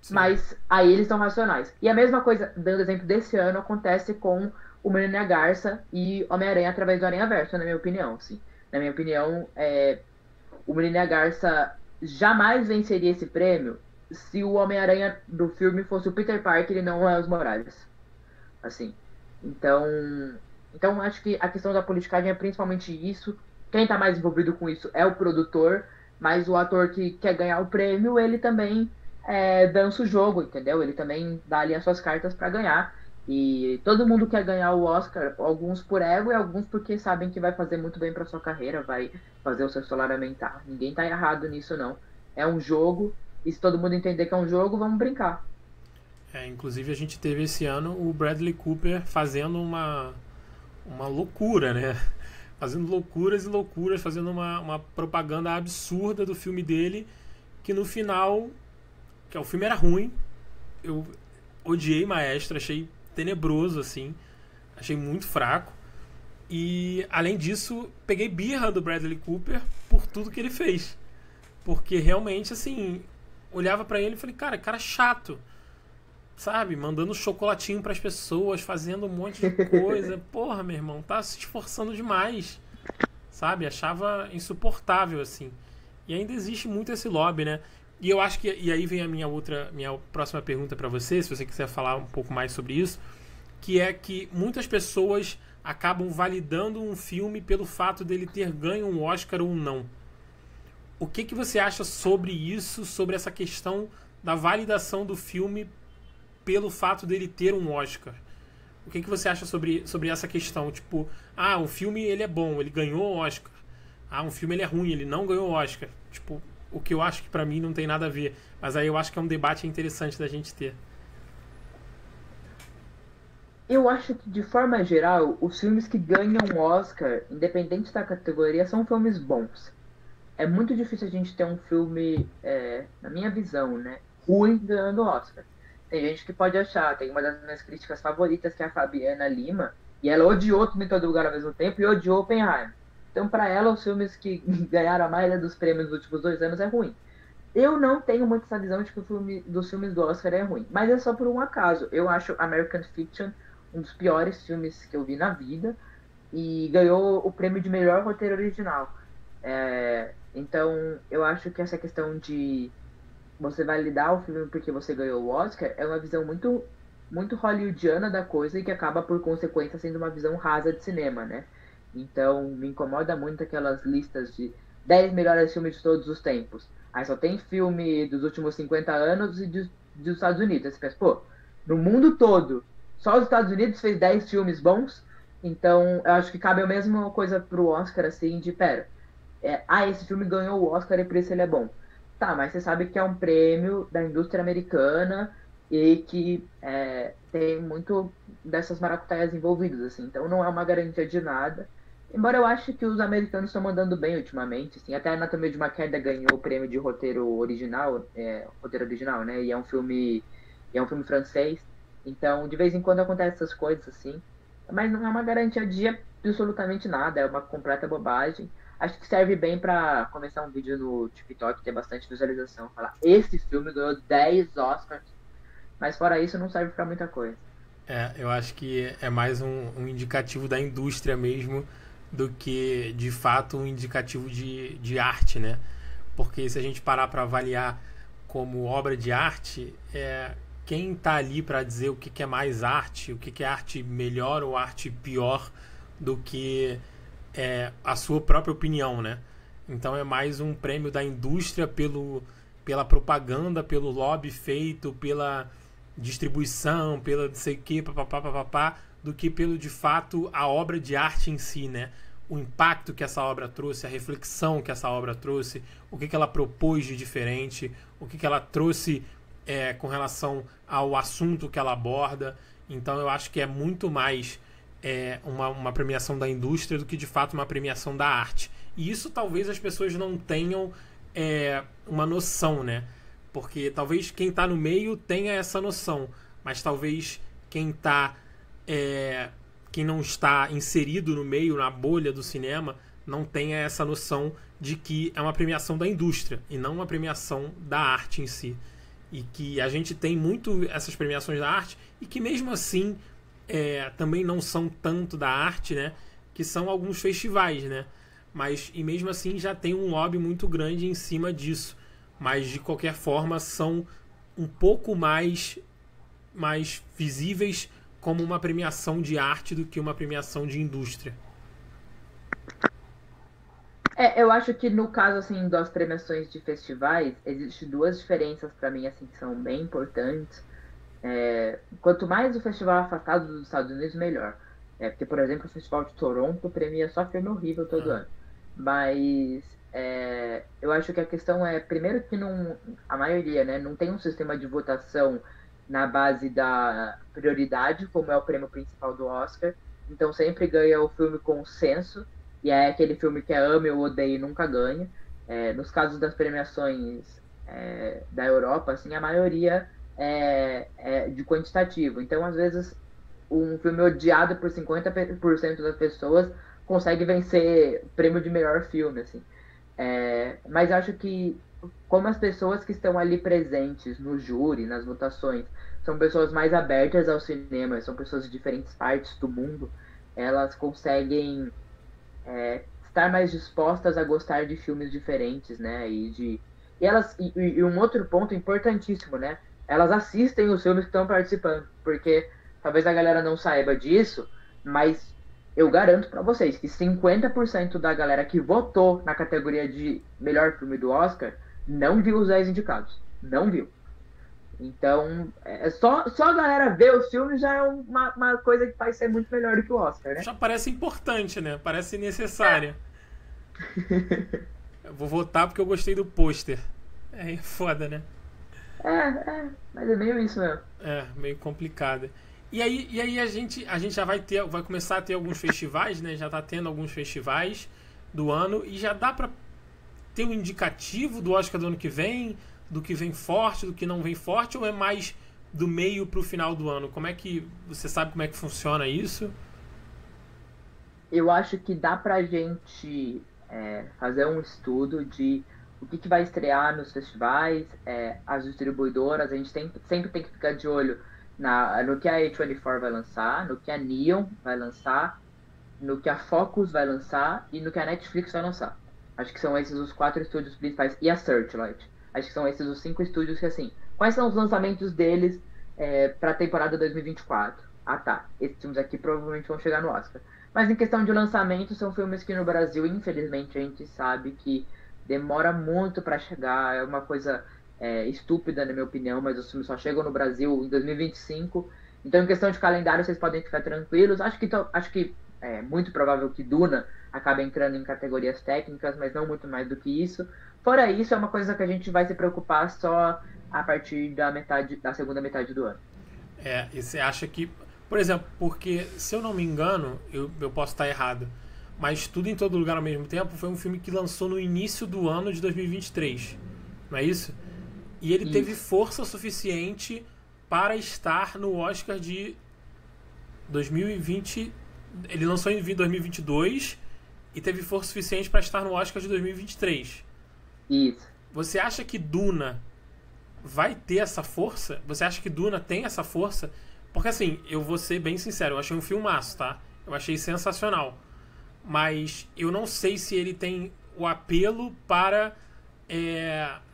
[SPEAKER 1] Sim.
[SPEAKER 2] Mas aí eles são racionais. E a mesma coisa, dando exemplo desse ano, acontece com o Menino e a Garça e Homem-Aranha através do Aranha-Verso, na minha opinião. Assim. Na minha opinião, o Menino e a Garça jamais venceria esse prêmio se o Homem-Aranha do filme fosse o Peter Parker e não o Miles Morales. Assim. Então acho que a questão da politicagem é principalmente isso. Quem está mais envolvido com isso é o produtor, mas o ator que quer ganhar o prêmio, ele também dança o jogo, entendeu? Ele também dá ali as suas cartas para ganhar. E todo mundo quer ganhar o Oscar, alguns por ego e alguns porque sabem que vai fazer muito bem para sua carreira, vai fazer o seu salário aumentar. Ninguém tá errado nisso, não. É um jogo, e se todo mundo entender que é um jogo, vamos brincar.
[SPEAKER 1] Inclusive a gente teve esse ano o Bradley Cooper fazendo uma loucura, né? Fazendo loucuras e loucuras, fazendo uma propaganda absurda do filme dele, que no final, que o filme era ruim, eu odiei Maestro, achei tenebroso, assim, achei muito fraco, e além disso, peguei birra do Bradley Cooper por tudo que ele fez, porque realmente, assim, olhava pra ele e falei, cara chato, sabe, mandando chocolatinho pras pessoas, fazendo um monte de coisa. Porra, meu irmão, tá se esforçando demais, sabe? Achava insuportável, assim. E ainda existe muito esse lobby, né? E eu acho que, e aí vem a minha próxima pergunta pra você, se você quiser falar um pouco mais sobre isso, que é que muitas pessoas acabam validando um filme pelo fato dele ter ganho um Oscar ou não. O que você acha sobre isso, sobre essa questão da validação do filme pelo fato dele ter um Oscar? O que você acha sobre essa questão? Tipo, o filme ele é bom, ele ganhou o Oscar. Um filme ele é ruim, ele não ganhou o Oscar. Tipo, o que eu acho que pra mim não tem nada a ver. Mas aí eu acho que é um debate interessante da gente ter.
[SPEAKER 2] Eu acho que, de forma geral, os filmes que ganham Oscar, independente da categoria, são filmes bons. É muito difícil a gente ter um filme, na minha visão, né, ruim ganhando Oscar. Tem gente que pode achar, tem uma das minhas críticas favoritas, que é a Fabiana Lima, e ela odiou Tudo em Todo Lugar ao mesmo tempo e odiou Oppenheimer. Então, para ela, os filmes que ganharam a maioria dos prêmios nos últimos 2 anos é ruim. Eu não tenho muito essa visão de que o filme dos filmes do Oscar é ruim, mas é só por um acaso. Eu acho American Fiction um dos piores filmes que eu vi na vida e ganhou o prêmio de melhor roteiro original. Então, eu acho que essa questão de você validar o filme porque você ganhou o Oscar é uma visão muito, muito hollywoodiana da coisa e que acaba, por consequência, sendo uma visão rasa de cinema, né? Então, me incomoda muito aquelas listas de 10 melhores filmes de todos os tempos. Aí só tem filme dos últimos 50 anos e dos Estados Unidos. Aí você pensa, pô, no mundo todo, só os Estados Unidos fez 10 filmes bons? Então, eu acho que cabe a mesma coisa pro Oscar, assim, de, pera, esse filme ganhou o Oscar e por isso ele é bom. Tá, mas você sabe que é um prêmio da indústria americana e que tem muito dessas maracutaias envolvidas, assim. Então não é uma garantia de nada. Embora eu ache que os americanos estão mandando bem ultimamente, assim. Até a Anatomia de uma Queda ganhou o prêmio de roteiro original, né? E é um filme francês. Então, de vez em quando acontecem essas coisas, assim. Mas não é uma garantia de absolutamente nada, é uma completa bobagem. Acho que serve bem pra começar um vídeo no TikTok, ter bastante visualização. Falar, esse filme ganhou 10 Oscars. Mas fora isso, não serve pra muita coisa.
[SPEAKER 1] Eu acho que é mais um indicativo da indústria mesmo do que, de fato, um indicativo de arte, né? Porque se a gente parar para avaliar como obra de arte, quem tá ali para dizer o que é mais arte, o que é arte melhor ou arte pior do que a sua própria opinião, né? Então é mais um prêmio da indústria pela propaganda, pelo lobby feito, pela distribuição, pela não sei o que, papapá, do que pelo, de fato, a obra de arte em si, né? O impacto que essa obra trouxe, a reflexão que essa obra trouxe, o que ela propôs de diferente, o que ela trouxe com relação ao assunto que ela aborda. Então eu acho que é muito mais uma premiação da indústria do que de fato uma premiação da arte. E isso talvez as pessoas não tenham uma noção, né? Porque talvez quem está no meio tenha essa noção, mas talvez quem não está inserido no meio, na bolha do cinema, não tenha essa noção de que é uma premiação da indústria e não uma premiação da arte em si. E que a gente tem muito essas premiações da arte e que mesmo assim também não são tanto da arte, né? Que são alguns festivais, né? E mesmo assim já tem um lobby muito grande em cima disso. Mas de qualquer forma são um pouco mais visíveis como uma premiação de arte do que uma premiação de indústria.
[SPEAKER 2] Eu acho que no caso assim das premiações de festivais, existem duas diferenças para mim assim que são bem importantes. Quanto mais o festival é afastado dos Estados Unidos, melhor. Porque, por exemplo, o Festival de Toronto premia só filme horrível todo ano. Mas eu acho que a questão primeiro que a maioria, né, não tem um sistema de votação na base da prioridade, como é o prêmio principal do Oscar. Então sempre ganha o filme consenso, e é aquele filme que é ame ou odeia e nunca ganha. Nos casos das premiações da Europa, assim, a maioria é de quantitativo. Então, às vezes, um filme odiado por 50% das pessoas consegue vencer o prêmio de melhor filme, assim. Mas acho que, como as pessoas que estão ali presentes no júri, nas votações, são pessoas mais abertas ao cinema, são pessoas de diferentes partes do mundo, elas conseguem estar mais dispostas a gostar de filmes diferentes, né? E um outro ponto importantíssimo, né? Elas assistem os filmes que estão participando, porque talvez a galera não saiba disso, mas eu garanto para vocês que 50% da galera que votou na categoria de melhor filme do Oscar não viu os 10 indicados. Não viu. Então, só a galera ver os filmes já é uma coisa que vai ser muito melhor do que o Oscar, né?
[SPEAKER 1] Já parece importante, né? Parece necessária. Eu vou votar porque eu gostei do pôster. É foda, né?
[SPEAKER 2] Mas é meio isso mesmo.
[SPEAKER 1] Meio complicado. E aí a gente já vai começar a ter alguns festivais, né? Já tá tendo alguns festivais do ano e já dá pra ter um indicativo do Oscar do ano que vem, do que vem forte, do que não vem forte, ou é mais do meio pro final do ano? Como é que você sabe como é que funciona isso?
[SPEAKER 2] Eu acho que dá pra gente fazer um estudo de o que vai estrear nos festivais, as distribuidoras. A gente sempre tem que ficar de olho no que a A24 vai lançar, no que a Neon vai lançar, no que a Focus vai lançar e no que a Netflix vai lançar. Acho que são esses os 4 estúdios principais, e a Searchlight. Acho que são esses os 5 estúdios que, assim, quais são os lançamentos deles para a temporada 2024? Ah, tá. Esses filmes aqui provavelmente vão chegar no Oscar. Mas em questão de lançamento, são filmes que no Brasil, infelizmente, a gente sabe que demora muito para chegar. É uma coisa estúpida, na minha opinião, mas os filmes só chegam no Brasil em 2025. Então, em questão de calendário, vocês podem ficar tranquilos. Acho que é muito provável que Duna acabe entrando em categorias técnicas, mas não muito mais do que isso. Fora isso, é uma coisa que a gente vai se preocupar só a partir da segunda metade do ano.
[SPEAKER 1] E você acha que, por exemplo, porque se eu não me engano, eu posso estar errado, mas Tudo em Todo Lugar ao Mesmo Tempo foi um filme que lançou no início do ano de 2023, não é isso? E ele teve força suficiente para estar no Oscar de 2020. Ele lançou em 2022 e teve força suficiente para estar no Oscar de 2023.
[SPEAKER 2] Isso.
[SPEAKER 1] Você acha que Duna vai ter essa força? Você acha que Duna tem essa força? Porque assim, eu vou ser bem sincero, eu achei um filmaço, tá? Eu achei sensacional. Mas eu não sei se ele tem o apelo para...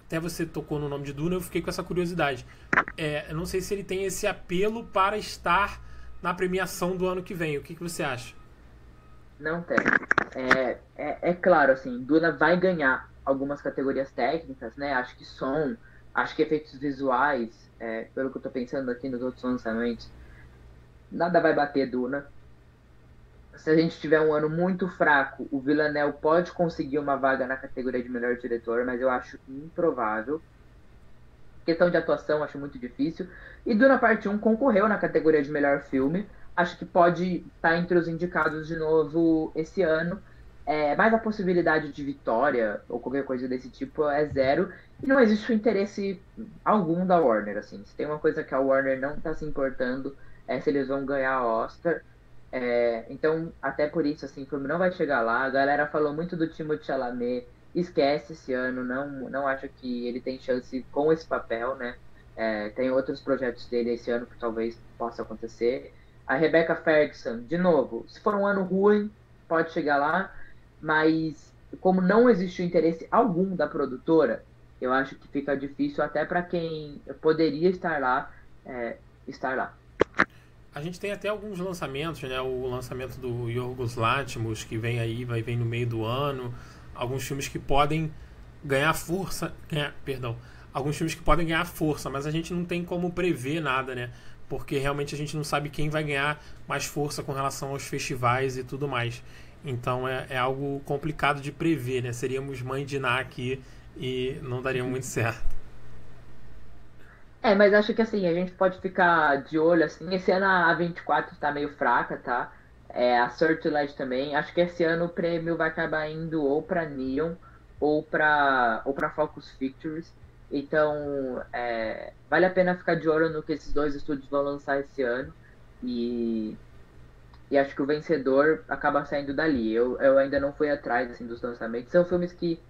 [SPEAKER 1] Até você tocou no nome de Duna, eu fiquei com essa curiosidade. Eu não sei se ele tem esse apelo para estar na premiação do ano que vem. O que você acha?
[SPEAKER 2] Não tem. É claro, assim, Duna vai ganhar algumas categorias técnicas, né? Acho que som, acho que efeitos visuais, pelo que eu tô pensando aqui nos outros lançamentos, nada vai bater Duna. Se a gente tiver um ano muito fraco, o Villeneuve pode conseguir uma vaga na categoria de melhor diretor, mas eu acho improvável. Questão de atuação, acho muito difícil. E Duna Parte 1 concorreu na categoria de melhor filme. Acho que pode estar entre os indicados de novo esse ano. Mas a possibilidade de vitória ou qualquer coisa desse tipo é zero. E não existe interesse algum da Warner. Assim. Se tem uma coisa que a Warner não está se importando, é se eles vão ganhar Oscar. Então, até por isso, assim, o filme não vai chegar lá. A galera falou muito do Timothée Chalamet. Esquece esse ano, não acho que ele tem chance com esse papel, né? Tem outros projetos dele esse ano que talvez possa acontecer. A Rebecca Ferguson, de novo, se for um ano ruim, pode chegar lá, mas como não existe o interesse algum da produtora, eu acho que fica difícil até para quem poderia estar lá, estar lá.
[SPEAKER 1] A gente tem até alguns lançamentos, né? O lançamento do Yorgos Lanthimos, que vem aí, vai vir no meio do ano. Alguns filmes que podem ganhar força. Alguns filmes que podem ganhar força, mas a gente não tem como prever nada, né? Porque realmente a gente não sabe quem vai ganhar mais força com relação aos festivais e tudo mais. Então é algo complicado de prever, né? Seríamos mãe de Ná aqui e não daria muito certo.
[SPEAKER 2] Mas acho que assim, a gente pode ficar de olho, assim, esse ano a A24 tá meio fraca, tá? A Searchlight também. Acho que esse ano o prêmio vai acabar indo ou pra Neon ou pra Focus Features. Então, vale a pena ficar de olho no que esses dois estúdios vão lançar esse ano. E, e acho que o vencedor acaba saindo dali. Eu ainda não fui atrás assim, dos lançamentos. São filmes que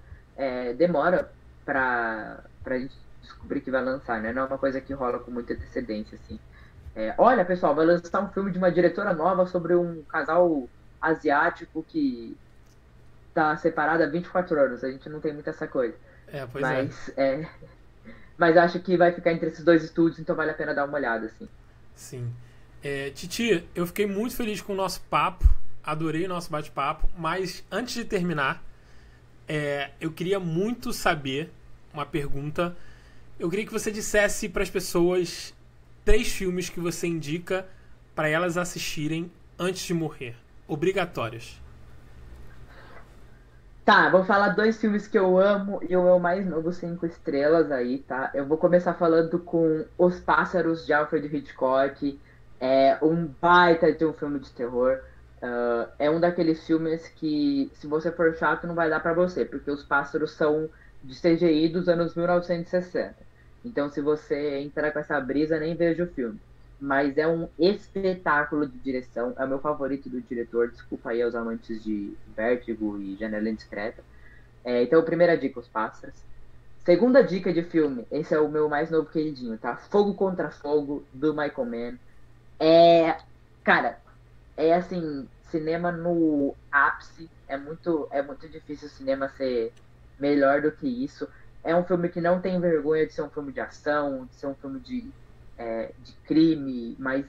[SPEAKER 2] demora pra gente descobrir que vai lançar, né? Não é uma coisa que rola com muita antecedência, assim. Olha, pessoal, vai lançar um filme de uma diretora nova sobre um casal asiático que tá separado há 24 anos. A gente não tem muito essa coisa.
[SPEAKER 1] Pois é.
[SPEAKER 2] Mas acho que vai ficar entre esses dois estúdios, então vale a pena dar uma olhada, assim.
[SPEAKER 1] Sim. Titi, eu fiquei muito feliz com o nosso papo. Adorei o nosso bate-papo. Mas antes de terminar, eu queria muito saber uma pergunta. Eu queria que você dissesse para as pessoas 3 filmes que você indica para elas assistirem antes de morrer. Obrigatórios.
[SPEAKER 2] Tá, vou falar 2 filmes que eu amo e o meu mais novo 5 estrelas aí, tá? Eu vou começar falando com Os Pássaros de Alfred Hitchcock. É um baita de um filme de terror. É um daqueles filmes que, se você for chato, não vai dar pra você, porque os pássaros são de CGI dos anos 1960. Então, se você entrar com essa brisa, nem veja o filme. Mas é um espetáculo de direção. É o meu favorito do diretor. Desculpa aí aos amantes de Vértigo e Janela Indiscreta. Então, primeira dica, Os Pássaros. Segunda dica de filme. Esse é o meu mais novo queridinho, tá? Fogo Contra Fogo, do Michael Mann. Cara, assim, cinema no ápice. É muito difícil o cinema ser melhor do que isso. É um filme que não tem vergonha de ser um filme de ação, de ser um filme de crime, mas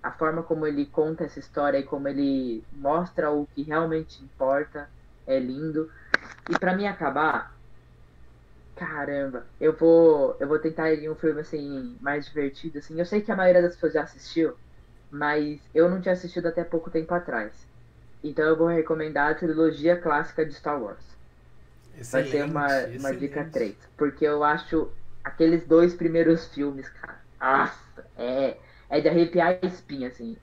[SPEAKER 2] a forma como ele conta essa história e como ele mostra o que realmente importa é lindo. E pra mim acabar, caramba, eu vou tentar ir em um filme assim mais divertido assim. Eu sei que a maioria das pessoas já assistiu, mas eu não tinha assistido até pouco tempo atrás. Então eu vou recomendar a trilogia clássica de Star Wars. Vai ser uma dica 3. Porque eu acho aqueles 2 primeiros filmes, cara. Nossa, é de arrepiar a espinha, assim.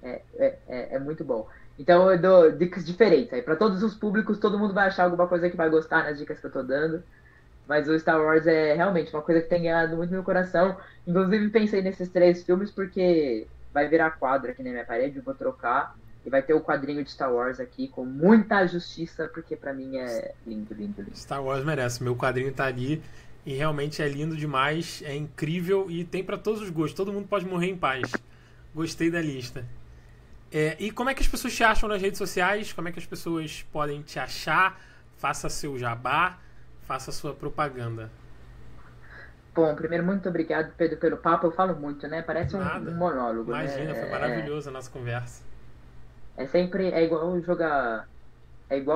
[SPEAKER 2] É muito bom. Então eu dou dicas diferentes. Aí, pra todos os públicos, todo mundo vai achar alguma coisa que vai gostar nas dicas que eu tô dando. Mas o Star Wars é realmente uma coisa que tem ganhado muito meu coração. Inclusive pensei nesses 3 filmes porque vai virar quadro aqui na minha parede, eu vou trocar. E vai ter o quadrinho de Star Wars aqui com muita justiça, porque pra mim é lindo, lindo, lindo.
[SPEAKER 1] Star Wars merece. Meu quadrinho tá ali e realmente é lindo demais, é incrível e tem pra todos os gostos. Todo mundo pode morrer em paz. Gostei da lista. E como é que as pessoas te acham nas redes sociais? Como é que as pessoas podem te achar? Faça seu jabá, faça sua propaganda.
[SPEAKER 2] Bom, primeiro, muito obrigado, Pedro, pelo papo. Eu falo muito, né? Parece um monólogo.
[SPEAKER 1] Imagina,
[SPEAKER 2] né?
[SPEAKER 1] Foi maravilhosa a nossa conversa.
[SPEAKER 2] É igual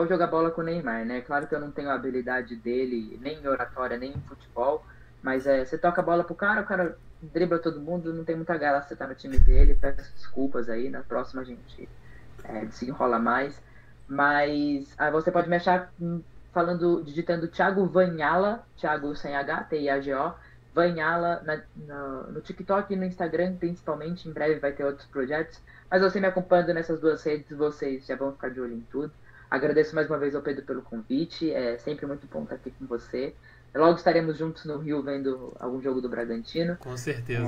[SPEAKER 2] jogar bola com o Neymar, né? Claro que eu não tenho a habilidade dele, nem em oratória, nem em futebol, mas você toca a bola pro cara, o cara dribla todo mundo, não tem muita graça você tá no time dele, peço desculpas aí, na próxima a gente desenrola mais. Mas você pode me achar digitando Thiago Vanhala, Thiago sem H, Thiago, acompanhá-la no TikTok e no Instagram, principalmente. Em breve vai ter outros projetos. Mas você me acompanhando nessas duas redes, vocês já vão ficar de olho em tudo. Agradeço mais uma vez ao Pedro pelo convite. É sempre muito bom estar aqui com você. Logo estaremos juntos no Rio vendo algum jogo do Bragantino.
[SPEAKER 1] Com certeza.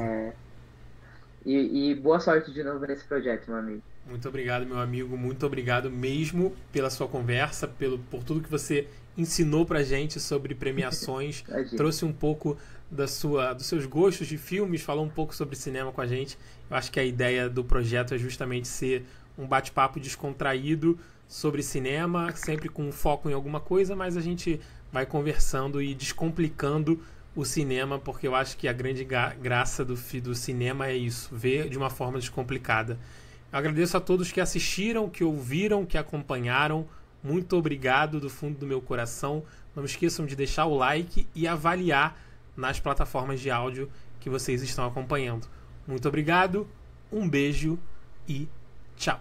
[SPEAKER 2] E boa sorte de novo nesse projeto, meu amigo.
[SPEAKER 1] Muito obrigado, meu amigo. Muito obrigado mesmo pela sua conversa, por tudo que você ensinou pra gente sobre premiações. Trouxe um pouco dos seus gostos de filmes, falou um pouco sobre cinema com a gente. Eu acho que a ideia do projeto é justamente ser um bate-papo descontraído sobre cinema, sempre com foco em alguma coisa, mas a gente vai conversando e descomplicando o cinema, porque eu acho que a grande graça do cinema é isso, ver de uma forma descomplicada. Eu agradeço a todos que assistiram, que ouviram, que acompanharam. Muito obrigado do fundo do meu coração. Não esqueçam de deixar o like e avaliar nas plataformas de áudio que vocês estão acompanhando. Muito obrigado, um beijo e tchau!